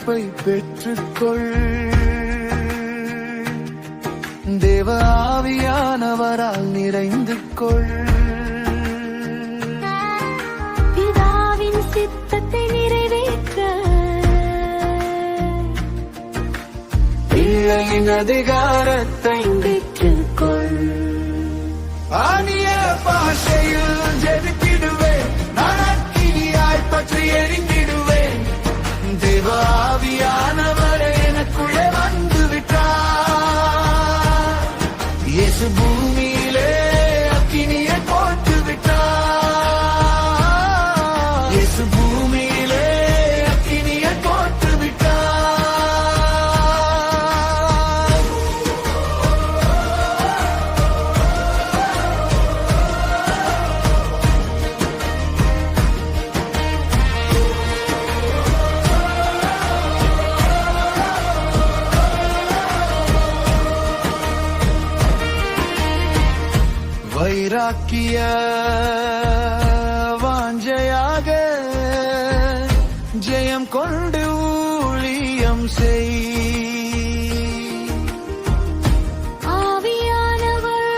ரட்சிப்பை பெற்றுக்கொள். தேவ ஆவியானவரால் நிறைந்து கொள். பிதாவின் சித்தத்தை நிறைவேற்ற பிள்ளையின் அதிகாரத்தை பெற்றுக்கொள். ஆனிய பாஷையில் ஜெபித்திடுவேன், நான் அக்கினியாய் பற்றி எரிந்திடுவேன். தேவ ஆவியானவர் எனக்குள்ளே வந்து விட்டார். இயேசு பூமியிலே அக்கினியை போட்டு விட்டார். இயேசு பூமியிலே அக்கினியை போட்டு விட்டார். வைராக்கிய வாஞ்சையாக ஜெயம் கொண்டு ஊழியம் செய். ஆவியானவர்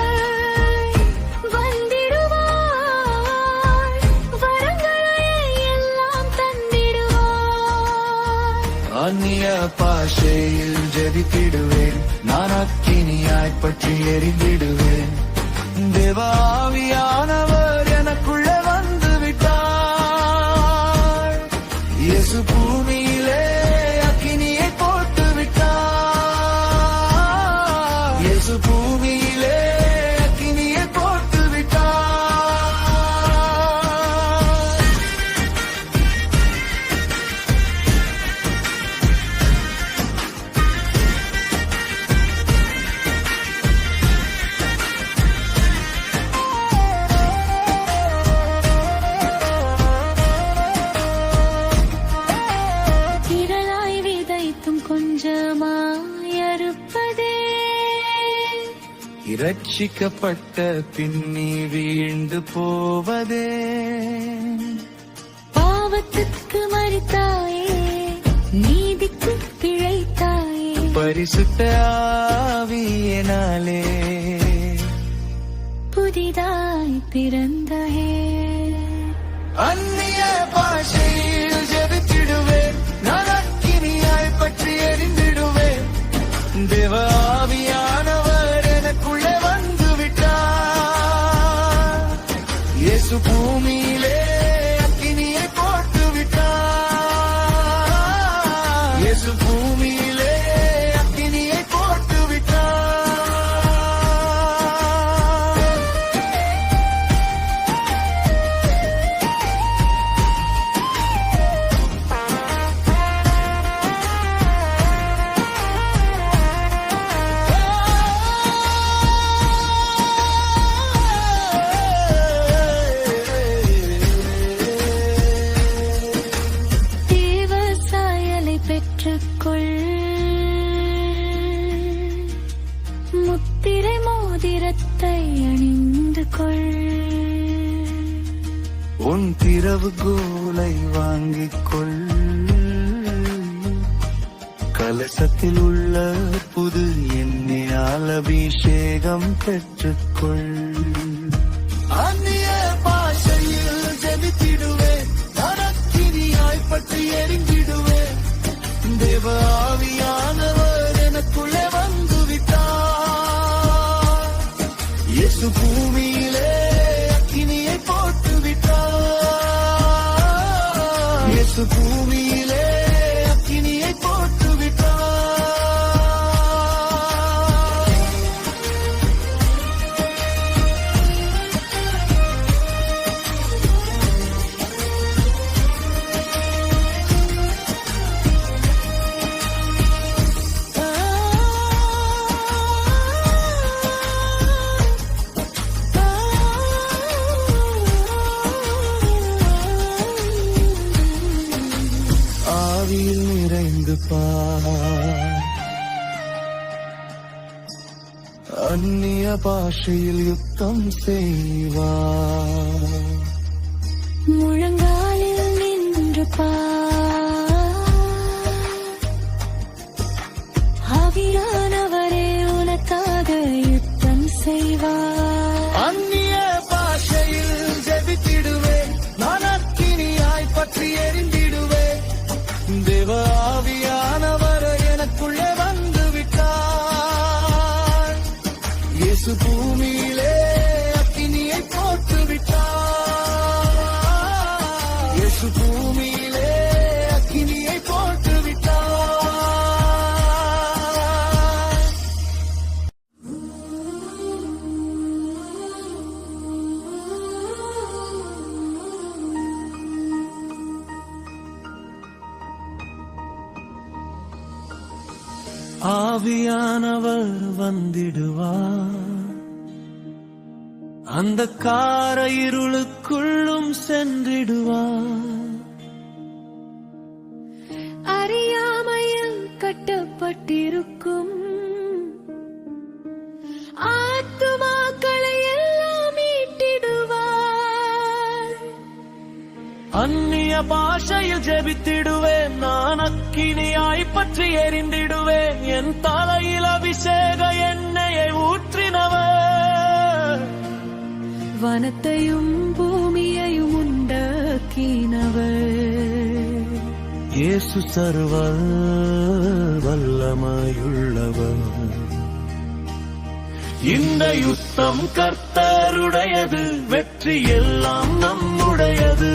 வந்திடுவார், வரங்களை எல்லாம் தந்திடுவார். அந்நிய பாஷையில் ஜெபித்திடுவேன், நான் அக்கினியாய் பற்றி எரிந்திடுவேன். தேவ ஆவியானவர் எனக்குள்ளே வந்து விட்டார். இயேசு பூமியிலே அக்கினியை போட்டு விட்டார். இயேசு பூமியிலே அக்கினியை போட்டு விட்டார். திரளாய் விதைத்தும் கொஞ்சமாய் அறுப்பதே, இரட்சிக்கப்பட்ட பின்னி வீழ்ந்து போவதே. பாவத்துக்கு மரித்தாயே, நீதிக்கு பிழைத்தாயே. பரிசுத்த ஆவியினாலே புதிதாய் பிறந்தாயே. அந்நிய பாஷையில் ஜெபித்திடுவேன், நான் அக்கினியாய் பற்றி எரிந்திடுவேன். தேவ ஆவியானவர் எனக்குள்ளே வந்து விட்டார். இயேசு பூமியிலே அக்கினியை போட்டு விட்டார். இயேசு பூமியிலே அக்கினியை போட்டு விட்டார். தேவ சாயலை பெற்றுக்கொள். முத்திரை மோதிரத்தை அணிந்து கொள். உன் திறவுகோலை வாங்கிக் கொள். கலசத்தில் உள்ள புது எண்ணெயால் அபிஷேகம் பெற்றுக்கொள். அந்நிய பாஷையில் ஜெபித்திடுவேன், நான் அக்கினியாய் பற்றி எரிந்திடுவேன். தேவ ஆவியானவர் எனக்குள்ளே வந்து விட்டார். இயேசு பூமியிலே அக்கினியை போட்டு விட்டார். இயேசு பூமியிலே அக்கினியை போட்டு விட்டார். ஆவியில் நிறைந்து பார். அந்நிய பாஷையில் யுத்தம் செய்வார். முழங்காலில் நின்று பார். ஆவியானவர் வந்திடுவார், அந்த கார இருளுக்குள்ளும் சென்றிடுவார். அறியாமையில் கட்டப்பட்டிருக்கும் ஆத்துமாக்களை எல்லாம் மீட்டிடுவார். அந்நிய பாஷையில் ஜெபித்திடுவேன், நான் அக்கினியாய் பற்றி எரிந்திடுவேன். என் தலையில் அபிஷேக எண்ணெயை ஊற்றினவர், வனத்தையும் பூமியையும் உண்டாக்கினவர். இயேசு சர்வ வல்லமையுள்ளவர். இந்த யுத்தம் கர்த்தருடையது, வெற்றி எல்லாம் நம்முடையது.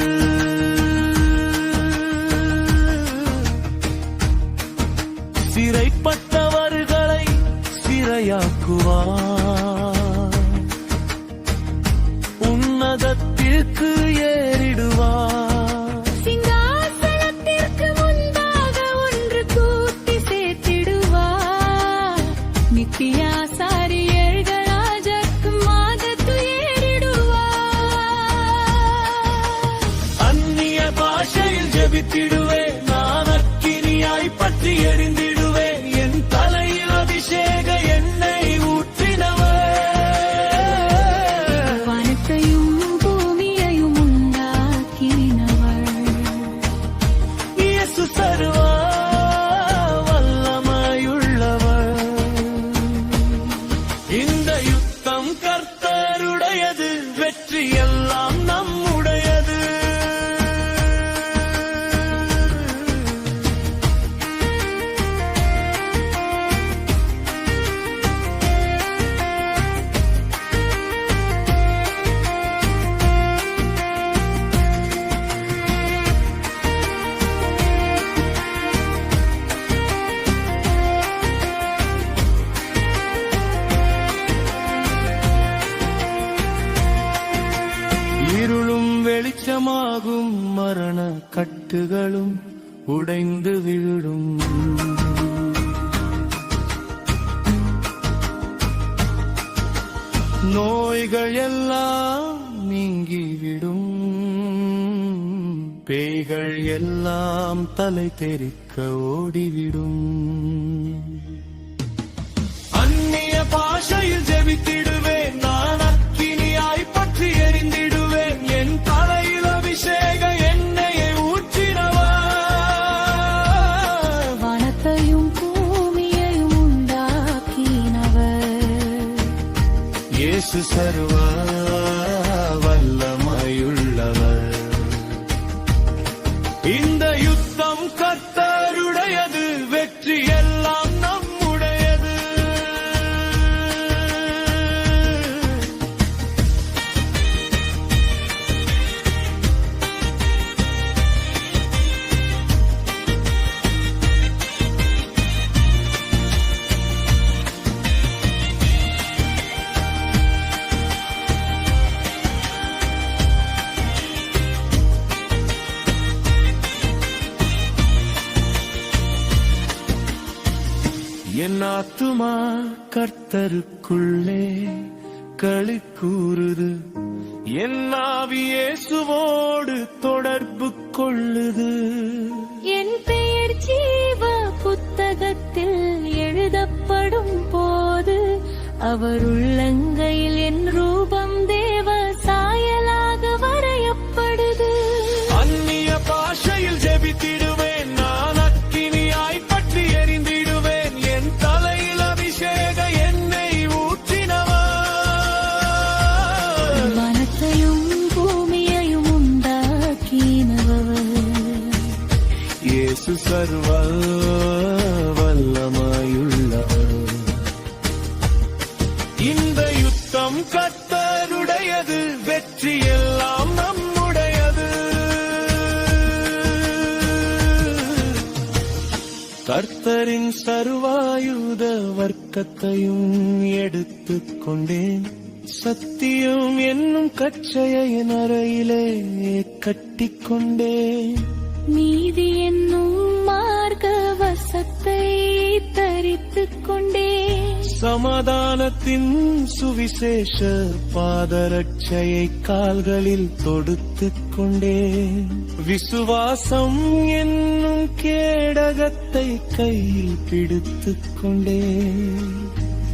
சிறைப்பட்டவர்களை சிறையாக்குவார், உன்னதத்திற்கு ஏறிடுவார். சிங்காசனத்திற்கு முன்பாக ஒன்று கூட்டி சேர்த்திடுவார். நித்திய ஆசாரியர்கள் ராஜாக்கும் மாதத்து ஏறிடுவார். அந்நிய பாஷையில் ஜெபித்திடுவேன், நான் அக்கினியாய் பற்றி எரிந்திடுவேன். என் தலையில் அபிஷேக எண்ணெய் ஊற்றினவர், வனத்தையும் பூமியையும் உண்டாக்கினவர். இயேசு சர்வ வல்லமையுள்ளவர். இந்த யுத்தம் கர்த்தருடையது, வெற்றி எல்லாம் நம்முடையது. இருளும் வெளிச்சமாகும், மரண கட்டுகளும் உடைந்து விழும். நோய்கள் எல்லாம் நீங்கிவிடும், பேய்கள் எல்லாம் தலை தெறிக்க ஓடிவிடும். அந்நிய பாஷையில் ஜெபித்திடுவேன், நான் அக்கினியாய் பற்றி எரிந்திடுவேன். என் தலையில் அபிஷேக எண்ணெயை ஊற்றினவர், வனத்தையும் பூமியையும் உண்டாக்கினவர். இயேசு சர்வ வல்லமையுள்ளவர். இந்த யுத்தம் கர்த்தருடையது, வெற்றி எல்லாம் நம்முடையது. என் ஆத்துமா கர்த்தருக்குள்ளே களி கூறுது, என் ஆவி இயேசுவோடு தொடர்பு கொள்ளுது. என் பெயர் ஜீவ புத்தகத்தில் எழுதப்படும் போது, அவர் உள்ளங்கையில் என் ரூபம் தேவ சாயலாக வரையப்படுது. அந்நிய பாஷையில் ஜெபித்திடுவேன், நான் அக்கினியாய் பற்றி எரிந்திடுவேன். என் தலையில் அபிஷேக எண்ணெய் ஊற்றினவர், வனத்தையும் பூமியையும் உண்டாக்கினவர். இயேசு சர்வ வல்லமையுள்ளவர். இந்த யுத்தம் கர்த்தருடையது, வெற்றி எல்லாம் நம்முடையது. கர்த்தரின் சர்வாயுத வர்க்கத்தையும் எடுத்துக் கொண்டேன், சத்தியம் என்னும் கச்சையை என் அறையிலே கட்டிக்கொண்டேன். நீதி என்னும் மார்க்க வசத்தை தரித்துக் கொண்டேன். சமாதானத்தின் சுவிசேஷ பாதரட்சையை கால்களில் தொடுத்துக் கொண்டேன். விசுவாசம் என்னும் கேடகத்தை கையில் பிடித்துக் கொண்டேன்.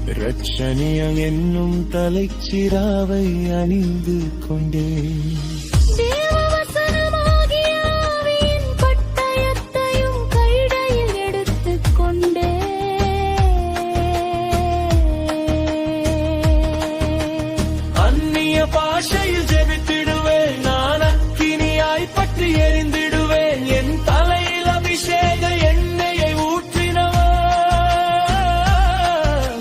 இரட்சணியம் என்னும் தலைச்சிராவை அணிந்து கொண்டேன். தேவவசனமாகிய ஆவியின் பட்டயத்தையும் கையில் எடுத்துக் கொண்டேன். அந்நிய பாஷையில் ஜெபித்திடுவேன். நான் அக்கினியாய் பற்றி எரிந்திடுவேன். என் தலையில் அபிஷேக எண்ணெயை ஊற்றினவர்.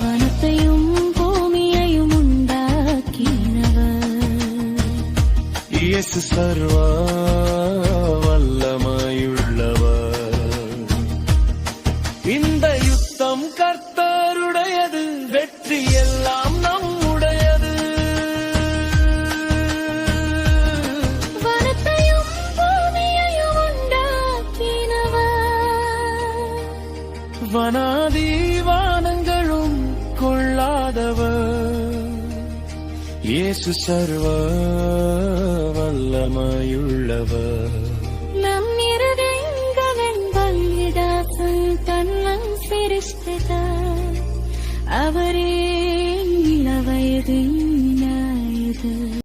வானத்தையும் பூமியையும் உண்டாக்கினவர். இயேசு சர்வ வல்லமையுள்ளவர். இந்த யுத்தம் கர்த்தருடையது, வெற்றி எல்லாம் நம்முடையது. வானத்தையும் பூமியையும் உண்டாக்கினவர். வனாதி வானங்களும் கொள்ளாதவர். இயேசு சர்வ வல்லமையுள்ளவர்.